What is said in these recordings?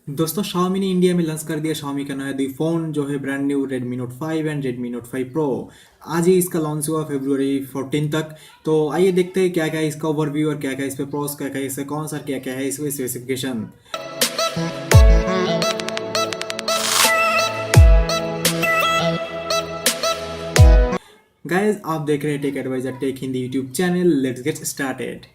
दोस्तों Xiaomi ने India में लॉन्च कर दिया Xiaomi का नया दी फ़ोन जो है brand new Redmi Note 5 and Redmi Note 5 Pro। आज ही इसका लॉन्च हुआ फरवरी 14 तक। तो आइए देखते हैं क्या क्या है इसका ओवरव्यू और क्या क्या इस पे प्रोस, क्या क्या इसका कौन सा, क्या क्या है इसमें स्पेसिफिकेशन। गाइस आप देख रहे हैं tech advisor tech Hindi YouTube channel. Let's get started.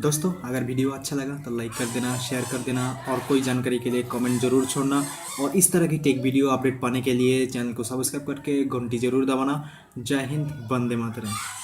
दोस्तों अगर वीडियो अच्छा लगा तो लाइक कर देना, शेयर कर देना और कोई जानकारी के लिए कमेंट जरूर छोड़ना। और इस तरह की टेक वीडियो अपडेट पाने के लिए चैनल को सब्सक्राइब करके घंटी जरूर दबाना। जय हिंद, वंदे मातरम।